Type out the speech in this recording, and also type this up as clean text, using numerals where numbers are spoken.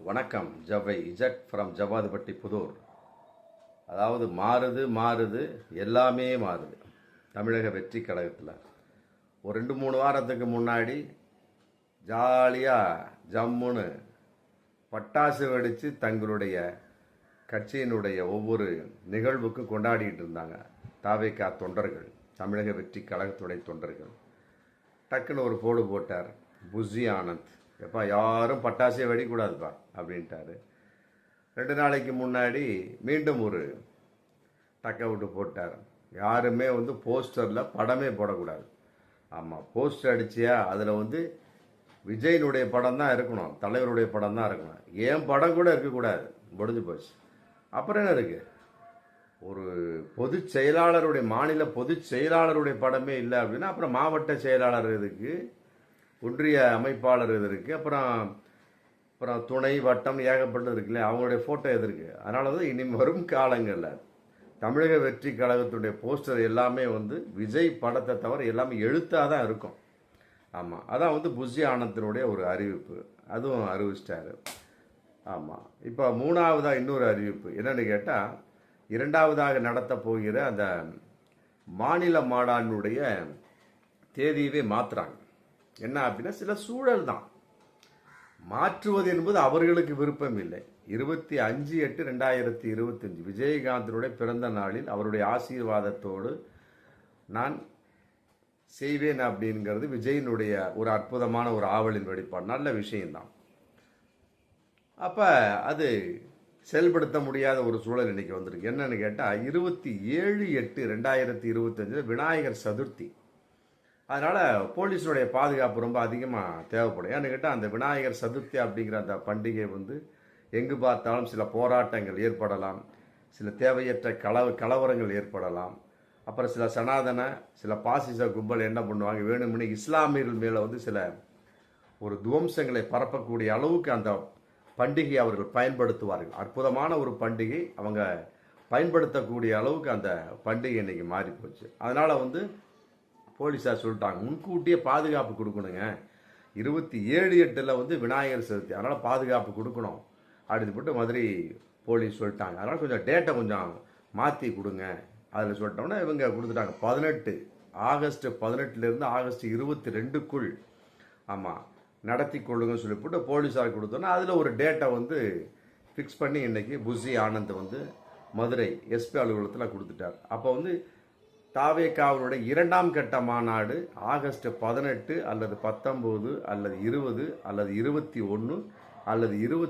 வணக்கம். ஜவை Z from Javadupatti Pudur. அதாவது மாறுது எல்லாமே மாறுது தமிழக வெற்றி கழகத்தில். ஒரு 2-3 வாரத்துக்கு முன்னாடி ஜாலியாக ஜம்முன்னு பட்டாசு வெடித்து தங்களுடைய கட்சியினுடைய ஒவ்வொரு நிகழ்வுக்கும் கொண்டாடிட்டு இருந்தாங்க தாவேகா தொண்டர்கள், தமிழக வெற்றி கழகத்துடைய தொண்டர்கள். டக்குன்னு ஒரு போடு போட்டார் புஷி ஆனந்த். எப்பா யாரும் பட்டாசே வெடிக்கூடாதுப்பா அப்படின்ட்டாரு. 2 நாளைக்கு முன்னாடி மீண்டும் ஒரு டக் அவுட் போட்டார். யாருமே போஸ்டரில் படமே போடக்கூடாது. ஆமாம், போஸ்டர் அடிச்சியா அதில் விஜயனுடைய படம் தான் இருக்கணும், தலைவருடைய படம் தான் இருக்கணும். ஏன் படம் கூட இருக்கக்கூடாது, முடிஞ்சு போச்சு. அப்புறம் என்ன இருக்குது? ஒரு பொதுச் செயலாளருடைய, மாநில பொதுச் செயலாளருடைய படமே இல்லை அப்படின்னா அப்புறம் மாவட்ட செயலாளர் இதுக்கு, ஒன்றிய அமைப்பாளர் இது இருக்குது, அப்புறம் துணை வட்டம் ஏகப்பட்டது இருக்குல்ல, அவங்களுடைய ஃபோட்டோ எது இருக்குது. அதனால தான் இனி வரும் காலங்களில் தமிழக வெற்றி கழகத்துடைய போஸ்டர் எல்லாமே விஜய் படத்தை தவிர எல்லாமே எழுத்தாக தான் இருக்கும். ஆமாம், அதான் புஷி ஆனந்தினுடைய ஒரு அறிவிப்பு, அதுவும் அறிவிச்சிட்டாரு. ஆமாம், இப்போ 3வதாக இன்னொரு அறிவிப்பு என்னென்னு கேட்டால், 2வதாக நடத்த போகிற அந்த மாநில மாநாட்டினுடைய தேதியவே மாற்றுறாங்க. என்ன அப்படின்னா, சில சூழல் தான் மாற்றுவது என்பது அவர்களுக்கு விருப்பம் இல்லை. 25/8/2025 விஜயகாந்தனுடைய பிறந்த நாளில் அவருடைய ஆசீர்வாதத்தோடு நான் செய்வேன் அப்படிங்கிறது விஜயனுடைய ஒரு அற்புதமான ஒரு ஆவலின் வெளிப்பாடு, நல்ல விஷயம்தான். அப்போ அது செயல்படுத்த முடியாத ஒரு சூழல் இன்னைக்கு வந்திருக்கு. என்னன்னு கேட்டால், 27/8/2025 விநாயகர் சதுர்த்தி. அதனால் போலீஸுடைய பாதுகாப்பு ரொம்ப அதிகமாக தேவைப்படும். ஏன்னு கேட்டால், அந்த விநாயகர் சதுர்த்தி அப்படிங்கிற அந்த பண்டிகை எங்கு பார்த்தாலும் சில போராட்டங்கள் ஏற்படலாம், சில தேவையற்ற கலவரங்கள் ஏற்படலாம். அப்புறம் சில சனாதன, சில பாசிச கும்பல் என்ன பண்ணுவாங்க, வேணும்னு இஸ்லாமியர்கள் மேலே சில ஒரு துவம்சங்களை பரப்பக்கூடிய அளவுக்கு அந்த பண்டிகை அவர்கள் பயன்படுத்துவார்கள். அற்புதமான ஒரு பண்டிகை, அவங்க பயன்படுத்தக்கூடிய அளவுக்கு அந்த பண்டிகை இன்னைக்கு மாறி போச்சு. அதனால் போலீஸார் சொல்லிட்டாங்க, முன்கூட்டியே பாதுகாப்பு கொடுக்கணுங்க. 27/8 விநாயகர் சதுர்த்தி, அதனால் பாதுகாப்பு கொடுக்கணும் அப்படின்னு போட்டு மதுரை போலீஸ் சொல்லிட்டாங்க. அதனால் கொஞ்சம் டேட்டை கொஞ்சம் மாற்றி கொடுங்க அதில் சொல்லிட்டோம்னா இவங்க கொடுத்துட்டாங்க. ஆகஸ்ட் 18 ஆகஸ்ட் 22க்குள் ஆமாம் நடத்தி கொள்ளுங்கன்னு சொல்லி போட்டு போலீஸார் கொடுத்தோன்னா அதில் ஒரு டேட்டை ஃபிக்ஸ் பண்ணி இன்னைக்கு புஷி ஆனந்த் மதுரை எஸ்பி அலுவலகத்தில் கொடுத்துட்டார். அப்போ தாவேகாவுடைய 2ஆம் கட்ட மாநாடு ஆகஸ்ட் 18 அல்லது 19 அல்லது 20 அல்லது 21 அல்லது 20